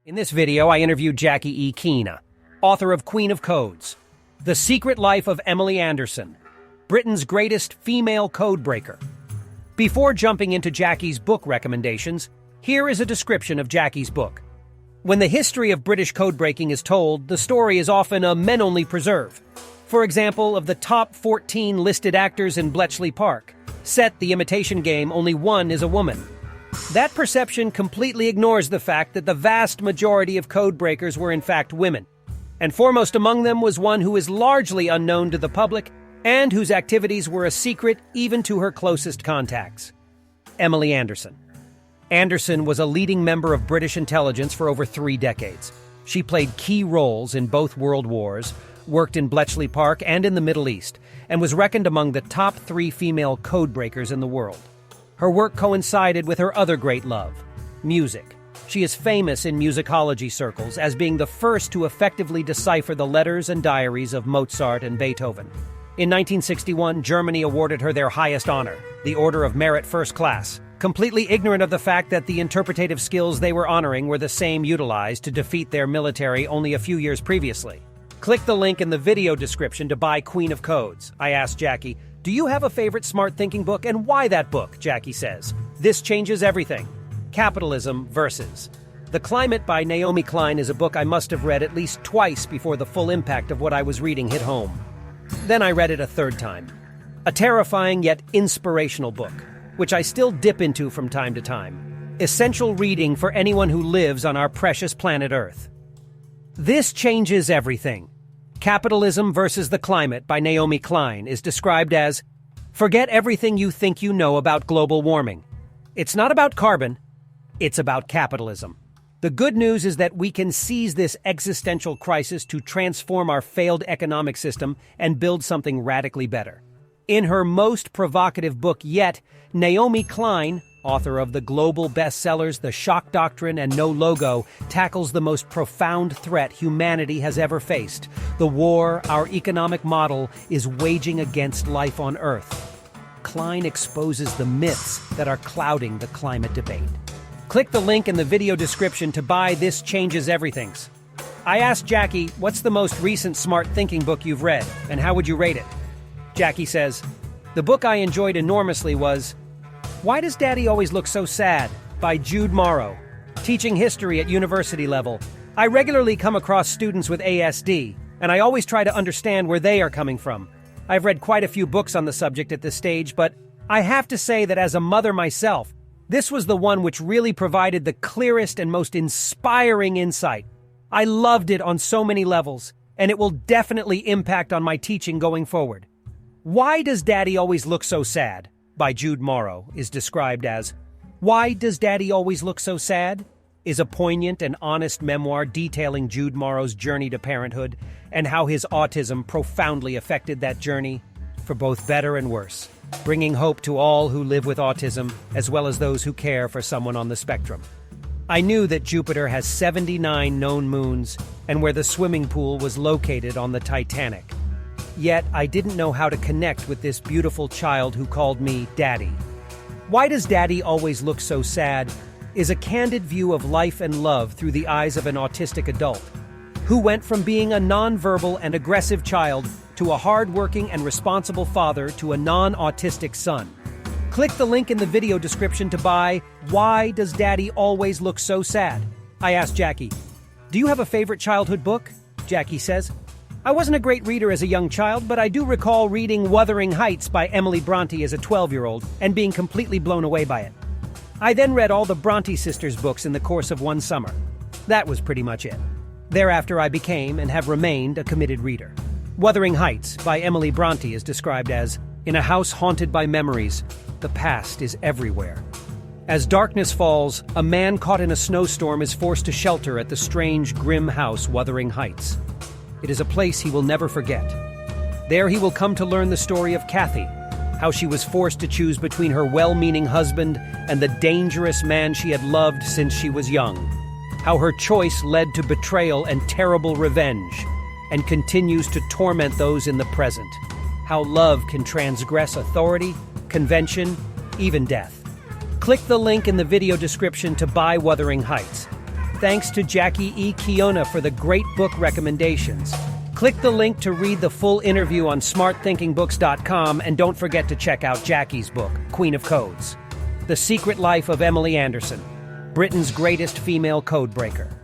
In this video, I interviewed Jackie Ui Chionna, author of Queen of Codes, The Secret Life of Emily Anderson, Britain's greatest female code breaker. Before jumping into Jackie's book recommendations, here is a description of Jackie's book. When the history of British code breaking is told, the story is often a men-only preserve. For example, of the top 14 listed actors in Bletchley Park, set The Imitation Game, only one is a woman. That perception completely ignores the fact that the vast majority of code breakers were in fact women, and foremost among them was one who is largely unknown to the public and whose activities were a secret even to her closest contacts. Emily Anderson. Anderson was a leading member of British intelligence for over 3 decades. She played key roles in both world wars, worked in Bletchley Park and in the Middle East, and was reckoned among the top 3 female code breakers in the world. Her work coincided with her other great love, music. She is famous in musicology circles as being the first to effectively decipher the letters and diaries of Mozart and Beethoven. In 1961, Germany awarded her their highest honor, the Order of Merit First Class, completely ignorant of the fact that the interpretative skills they were honoring were the same utilized to defeat their military only a few years previously. Click the link in the video description to buy Queen of Codes. I asked Jackie, "Do you have a favorite smart thinking book, and why that book?" Jackie says, "This changes everything. Capitalism versus." The Climate by Naomi Klein is a book I must have read at least twice before the full impact of what I was reading hit home. Then I read it a third time. A terrifying yet inspirational book, which I still dip into from time to time. Essential reading for anyone who lives on our precious planet Earth. This changes everything. Capitalism versus the Climate by Naomi Klein is described as, "Forget everything you think you know about global warming. It's not about carbon, it's about capitalism. The good news is that we can seize this existential crisis to transform our failed economic system and build something radically better." In her most provocative book yet, Naomi Klein, author of the global bestsellers The Shock Doctrine and No Logo, tackles the most profound threat humanity has ever faced: the war our economic model is waging against life on Earth. Klein exposes the myths that are clouding the climate debate. Click the link in the video description to buy This Changes Everything's. I asked Jackie, what's the most recent smart thinking book you've read, and how would you rate it? Jackie says, "The book I enjoyed enormously was Why Does Daddy Always Look So Sad? By Jude Morrow. Teaching history at university level, I regularly come across students with ASD, and I always try to understand where they are coming from. I've read quite a few books on the subject at this stage, but I have to say that as a mother myself, this was the one which really provided the clearest and most inspiring insight. I loved it on so many levels, and it will definitely impact on my teaching going forward." Why Does Daddy Always Look So Sad? By Jude Morrow is described as, "Why Does Daddy Always Look So Sad?" is a poignant and honest memoir detailing Jude Morrow's journey to parenthood and how his autism profoundly affected that journey, for both better and worse, bringing hope to all who live with autism as well as those who care for someone on the spectrum. I knew that Jupiter has 79 known moons and where the swimming pool was located on the Titanic. Yet, I didn't know how to connect with this beautiful child who called me Daddy. Why Does Daddy Always Look So Sad? Is a candid view of life and love through the eyes of an autistic adult, who went from being a nonverbal and aggressive child to a hard-working and responsible father to a non-autistic son. Click the link in the video description to buy Why Does Daddy Always Look So Sad? I asked Jackie, "Do you have a favorite childhood book?" Jackie says, "I wasn't a great reader as a young child, but I do recall reading Wuthering Heights by Emily Bronte as a 12-year-old and being completely blown away by it. I then read all the Bronte sisters' books in the course of one summer. That was pretty much it. Thereafter I became and have remained a committed reader." Wuthering Heights by Emily Bronte is described as, "In a house haunted by memories, the past is everywhere. As darkness falls, a man caught in a snowstorm is forced to shelter at the strange, grim house Wuthering Heights. It is a place he will never forget. There he will come to learn the story of Kathy, how she was forced to choose between her well-meaning husband and the dangerous man she had loved since she was young, how her choice led to betrayal and terrible revenge, and continues to torment those in the present, how love can transgress authority, convention, even death." Click the link in the video description to buy Wuthering Heights. thanks to Jackie Ui Chionna for the great book recommendations. Click the link to read the full interview on smartthinkingbooks.com, and don't forget to check out Jackie's book, Queen of Codes: The Secret Life of Emily Anderson, Britain's greatest female codebreaker.